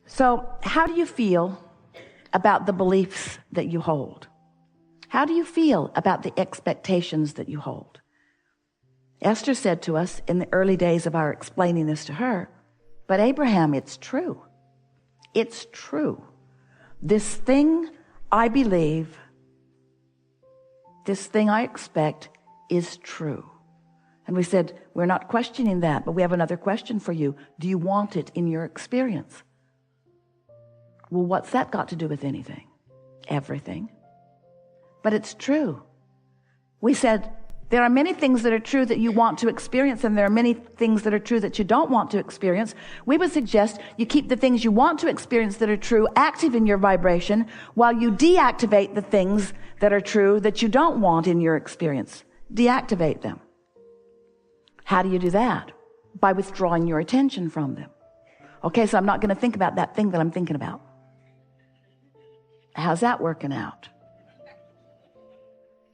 So how do you feel about the beliefs that you hold? How do you feel about the expectations that you hold? Esther said to us in the early days of our explaining this to her, but Abraham, it's true. It's true. This thing I believe, this thing I expect is true. And we said, we're not questioning that, but we have another question for you. Do you want it in your experience? Well, what's that got to do with anything? Everything. But it's true. We said, there are many things that are true that you want to experience, and there are many things that are true that you don't want to experience. We would suggest you keep the things you want to experience that are true active in your vibration, while you deactivate the things that are true that you don't want in your experience. Deactivate them. How do you do that? By withdrawing your attention from them. Okay, so I'm not going to think about that thing that I'm thinking about. How's that working out?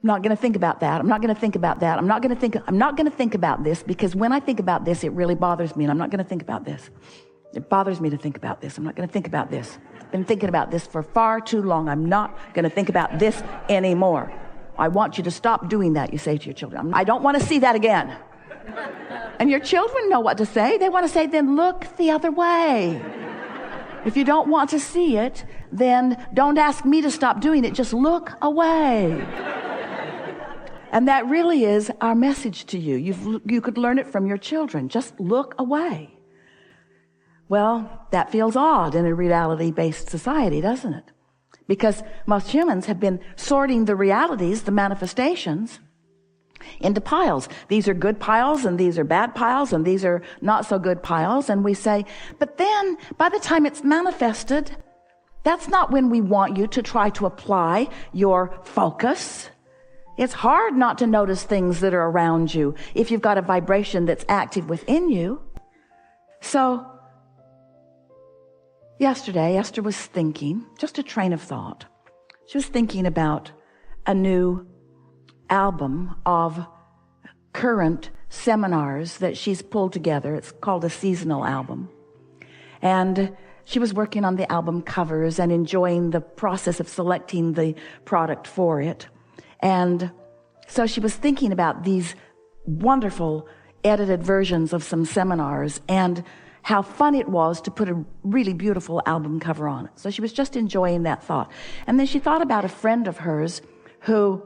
I'm not going to think about that. I'm not going to think about that. I'm not going to think about this, because when I think about this, it really bothers me, and I'm not going to think about this. It bothers me to think about this. I'm not going to think about this. I've been thinking about this for far too long. I'm not going to think about this anymore. I want you to stop doing that, you say to your children. I don't want to see that again. And your children know what to say. They want to say, then look the other way. If you don't want to see it, then don't ask me to stop doing it. Just look away. And that really is our message to you. You could learn it from your children. Just look away. Well, that feels odd in a reality-based society, doesn't it? Because most humans have been sorting the realities, the manifestations, into piles. These are good piles, and these are bad piles, and these are not so good piles. And we say, but then by the time it's manifested, that's not when we want you to try to apply your focus. It's hard not to notice things that are around you if you've got a vibration that's active within you. So yesterday, Esther was thinking, just a train of thought. She was thinking about a new album of current seminars that she's pulled together. It's called a seasonal album. And she was working on the album covers and enjoying the process of selecting the product for it. And so she was thinking about these wonderful edited versions of some seminars and how fun it was to put a really beautiful album cover on it. So she was just enjoying that thought. And then she thought about a friend of hers who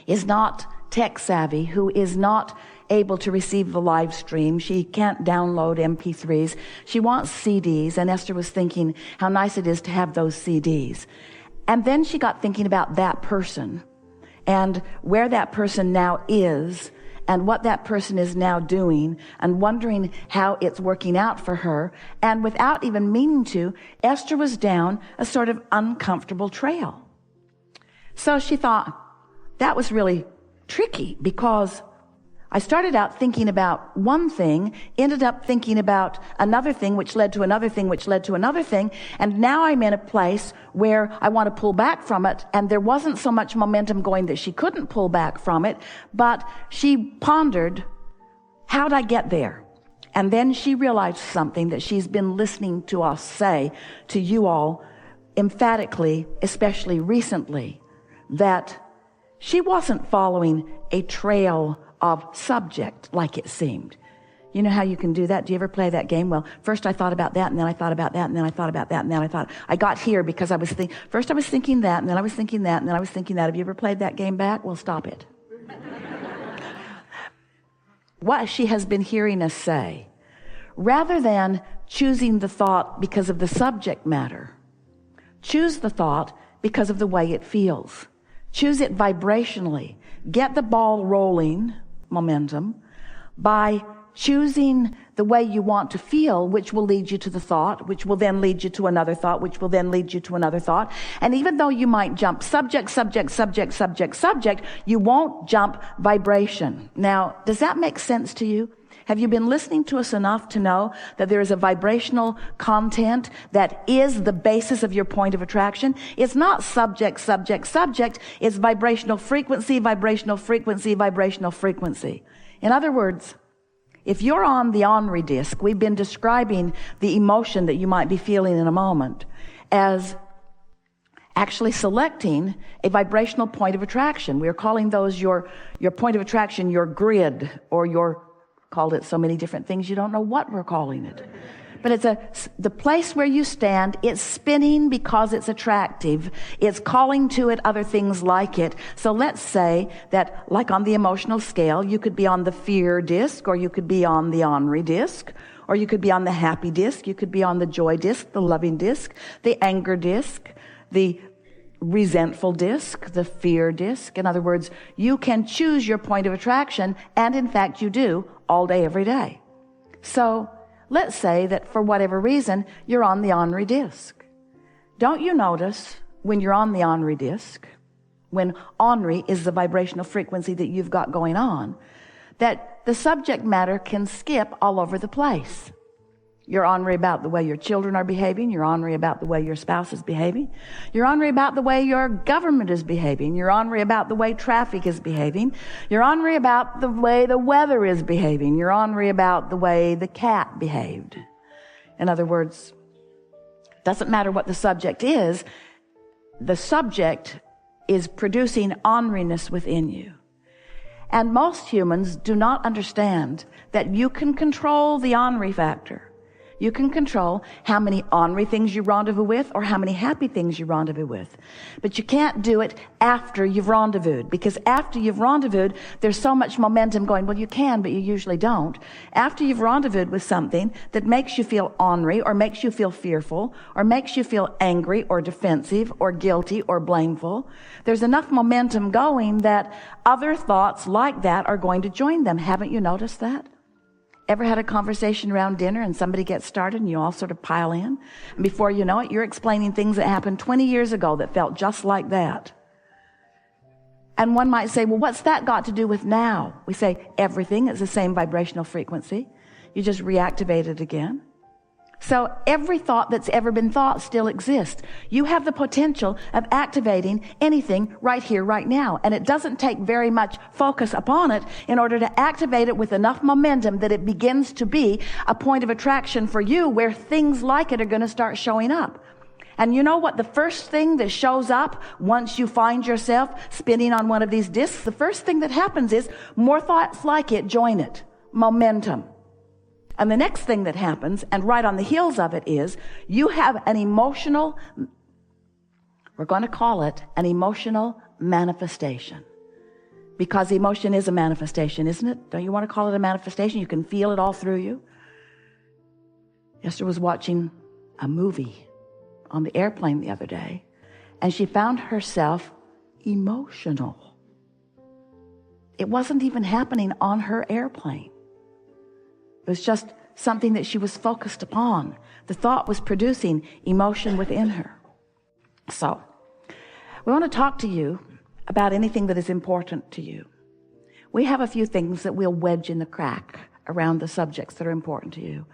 is not tech savvy, who is not able to receive the live stream. She can't download MP3s. She wants CDs, and Esther was thinking how nice it is to have those CDs. And then she got thinking about that person and where that person now is and what that person is now doing, and wondering how it's working out for her. And without even meaning to, Esther was down a sort of uncomfortable trail. So she thought, that was really tricky, because I started out thinking about one thing, ended up thinking about another thing, which led to another thing, which led to another thing, and now I'm in a place where I want to pull back from it, and there wasn't so much momentum going that she couldn't pull back from it, but she pondered, how'd I get there? And then she realized something that she's been listening to us say to you all emphatically, especially recently, that she wasn't following a trail of subject like it seemed. You know how you can do that? Do you ever play that game? Well, first I thought about that, and then I thought about that, and then I thought about that, and then I thought, I got here because first I was thinking that, and then I was thinking that, and then I was thinking that. Have you ever played that game back? Well, stop it. What she has been hearing us say, rather than choosing the thought because of the subject matter, choose the thought because of the way it feels. Choose it vibrationally. Get the ball rolling, momentum, by choosing the way you want to feel, which will lead you to the thought, which will then lead you to another thought, which will then lead you to another thought. And even though you might jump subject, you won't jump vibration. Now, does that make sense to you? Have you been listening to us enough to know that there is a vibrational content that is the basis of your point of attraction? It's not subject. It's vibrational frequency. In other words, If you're on the ornery disc, we've been describing the emotion that you might be feeling in a moment as actually selecting a vibrational point of attraction. We are calling those your point of attraction, your grid, or called it so many different things you don't know what we're calling it. But it's the place where you stand. It's spinning because it's attractive. It's calling to it other things like it. So let's say that, like on the emotional scale, you could be on the fear disc, or you could be on the ornery disc, or you could be on the happy disc. You could be on the joy disc, the loving disc, the anger disc, the resentful disc, the fear disc. In other words, you can choose your point of attraction, and in fact you do, all day, every day. So let's say that for whatever reason, you're on the ornery disc. Don't you notice when you're on the ornery disc, when ornery is the vibrational frequency that you've got going on, that the subject matter can skip all over the place? You're ornery about the way your children are behaving. You're ornery about the way your spouse is behaving. You're ornery about the way your government is behaving. You're ornery about the way traffic is behaving. You're ornery about the way the weather is behaving. You're ornery about the way the cat behaved. In other words, doesn't matter what the subject is producing orneriness within you. And most humans do not understand that you can control the ornery factor. You can control how many ornery things you rendezvous with or how many happy things you rendezvous with. But you can't do it after you've rendezvoused, because after you've rendezvoused, there's so much momentum going. Well, you can, but you usually don't. After you've rendezvoused with something that makes you feel ornery or makes you feel fearful or makes you feel angry or defensive or guilty or blameful, there's enough momentum going that other thoughts like that are going to join them. Haven't you noticed that? Ever had a conversation around dinner and somebody gets started and you all sort of pile in? And before you know it, you're explaining things that happened 20 years ago that felt just like that. And one might say, well, what's that got to do with now? We say everything is the same vibrational frequency. You just reactivate it again. So every thought that's ever been thought still exists. You have the potential of activating anything right here, right now. And it doesn't take very much focus upon it in order to activate it with enough momentum that it begins to be a point of attraction for you where things like it are going to start showing up. And you know what the first thing that shows up once you find yourself spinning on one of these discs? The first thing that happens is more thoughts like it join it. Momentum. And the next thing that happens, and right on the heels of it, is you have an emotional, we're going to call it an emotional manifestation. Because emotion is a manifestation, isn't it? Don't you want to call it a manifestation? You can feel it all through you. Esther was watching a movie on the airplane the other day, and she found herself emotional. It wasn't even happening on her airplane. It was just something that she was focused upon. The thought was producing emotion within her. So, we want to talk to you about anything that is important to you. We have a few things that we'll wedge in the crack around the subjects that are important to you.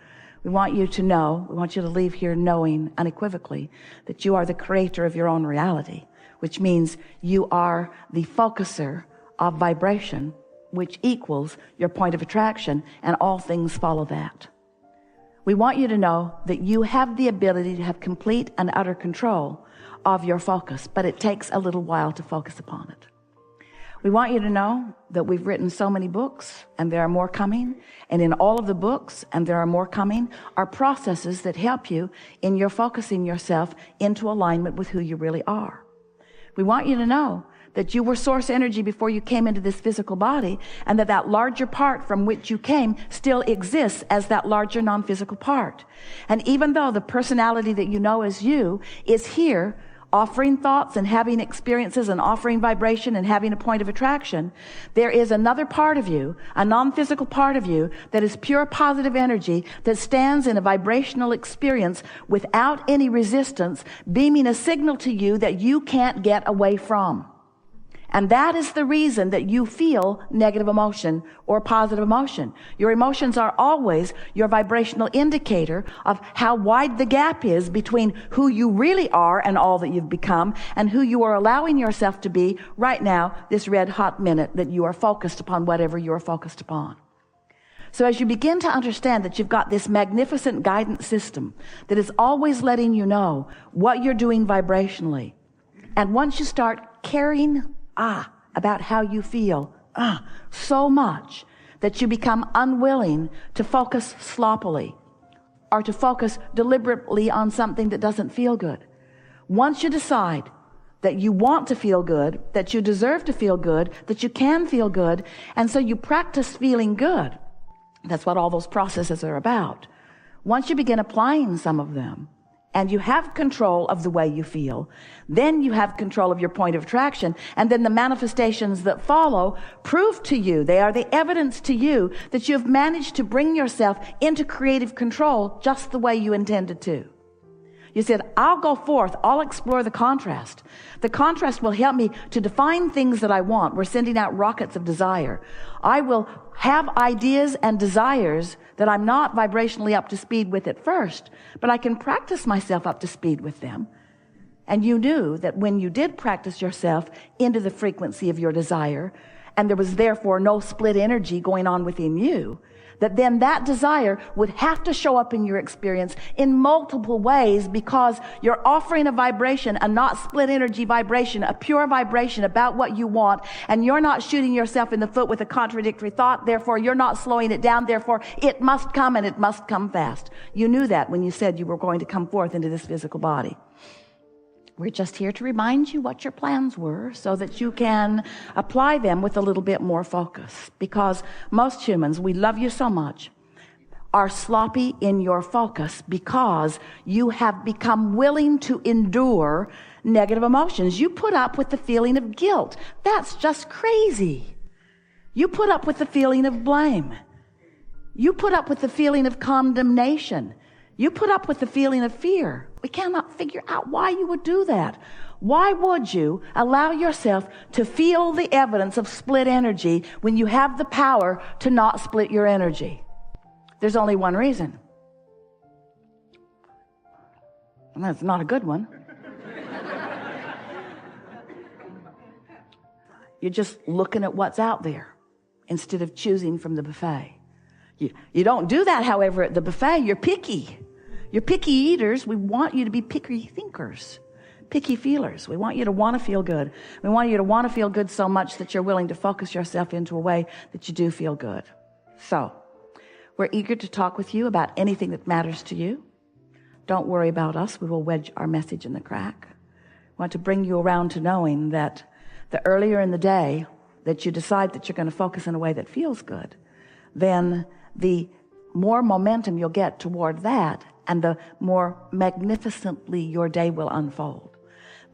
We want you to know, we want you to leave here knowing unequivocally that you are the creator of your own reality, which means you are the focuser of vibration, which equals your point of attraction, and all things follow that. We want you to know that you have the ability to have complete and utter control of your focus, but it takes a little while to focus upon it. We want you to know that we've written so many books, and there are more coming, and in all of the books, and there are more coming, are processes that help you in your focusing yourself into alignment with who you really are. We want you to know that you were source energy before you came into this physical body, and that larger part from which you came still exists as that larger non-physical part. And even though the personality that you know as you is here, offering thoughts and having experiences and offering vibration and having a point of attraction, there is another part of you, a non-physical part of you, that is pure positive energy that stands in a vibrational experience without any resistance, beaming a signal to you that you can't get away from. And that is the reason that you feel negative emotion or positive emotion. Your emotions are always your vibrational indicator of how wide the gap is between who you really are and all that you've become and who you are allowing yourself to be right now, this red hot minute that you are focused upon whatever you are focused upon. So as you begin to understand that you've got this magnificent guidance system that is always letting you know what you're doing vibrationally, and once you start caring about how you feel so much that you become unwilling to focus sloppily or to focus deliberately on something that doesn't feel good. Once you decide that you want to feel good, that you deserve to feel good, that you can feel good, and so you practice feeling good. That's what all those processes are about. Once you begin applying some of them, and you have control of the way you feel, then you have control of your point of attraction, and then the manifestations that follow prove to you, they are the evidence to you that you have managed to bring yourself into creative control just the way you intended to. You said, I'll go forth, I'll explore the contrast. The contrast will help me to define things that I want. We're sending out rockets of desire. I will have ideas and desires that I'm not vibrationally up to speed with at first, but I can practice myself up to speed with them. And you knew that when you did practice yourself into the frequency of your desire, and there was therefore no split energy going on within you, that then that desire would have to show up in your experience in multiple ways, because you're offering a vibration, a not split energy vibration, a pure vibration about what you want, and you're not shooting yourself in the foot with a contradictory thought. Therefore, you're not slowing it down. Therefore, it must come, and it must come fast. You knew that when you said you were going to come forth into this physical body. We're just here to remind you what your plans were so that you can apply them with a little bit more focus. Because most humans, we love you so much, are sloppy in your focus because you have become willing to endure negative emotions. You put up with the feeling of guilt. That's just crazy. You put up with the feeling of blame. You put up with the feeling of condemnation. You put up with the feeling of fear. We cannot figure out why you would do that. Why would you allow yourself to feel the evidence of split energy when you have the power to not split your energy? There's only one reason. And that's not a good one. You're just looking at what's out there instead of choosing from the buffet. You don't do that, however, at the buffet. You're picky. You're picky eaters. We want you to be picky thinkers, picky feelers. We want you to want to feel good. We want you to want to feel good so much that you're willing to focus yourself into a way that you do feel good. So, we're eager to talk with you about anything that matters to you. Don't worry about us. We will wedge our message in the crack. We want to bring you around to knowing that the earlier in the day that you decide that you're going to focus in a way that feels good, then the more momentum you'll get toward that, and the more magnificently your day will unfold.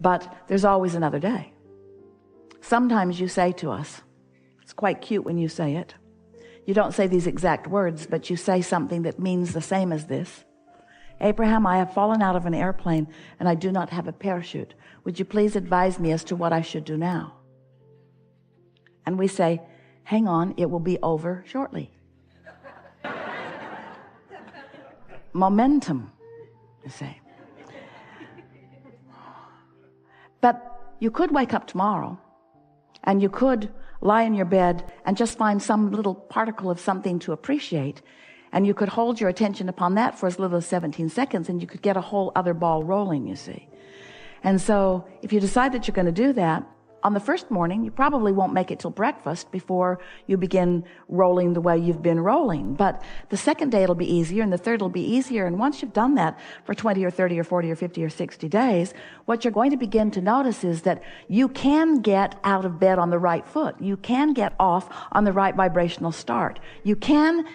But there's always another day. Sometimes you say to us, it's quite cute when you say it. You don't say these exact words, but you say something that means the same as this. Abraham, I have fallen out of an airplane and I do not have a parachute. Would you please advise me as to what I should do now? And we say, hang on, it will be over shortly. Momentum, you say. But you could wake up tomorrow and you could lie in your bed and just find some little particle of something to appreciate, and you could hold your attention upon that for as little as 17 seconds and you could get a whole other ball rolling, you see. And so if you decide that you're going to do that, on the first morning, you probably won't make it till breakfast before you begin rolling the way you've been rolling. But the second day it'll be easier, and the third will be easier. And once you've done that for 20 or 30 or 40 or 50 or 60 days, what you're going to begin to notice is that you can get out of bed on the right foot. You can get off on the right vibrational start. You can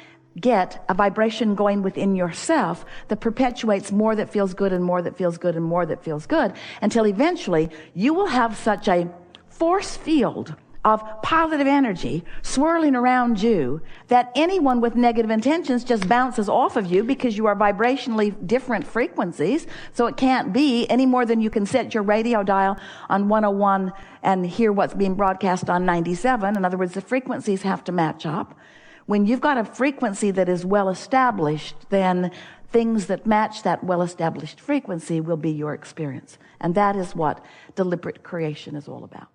get a vibration going within yourself that perpetuates more that feels good and more that feels good and more that feels good, until eventually you will have such a force field of positive energy swirling around you that anyone with negative intentions just bounces off of you, because you are vibrationally different frequencies. So it can't be any more than you can set your radio dial on 101 and hear what's being broadcast on 97. In other words, the frequencies have to match up. When you've got a frequency that is well established, then things that match that well-established frequency will be your experience. And that is what deliberate creation is all about.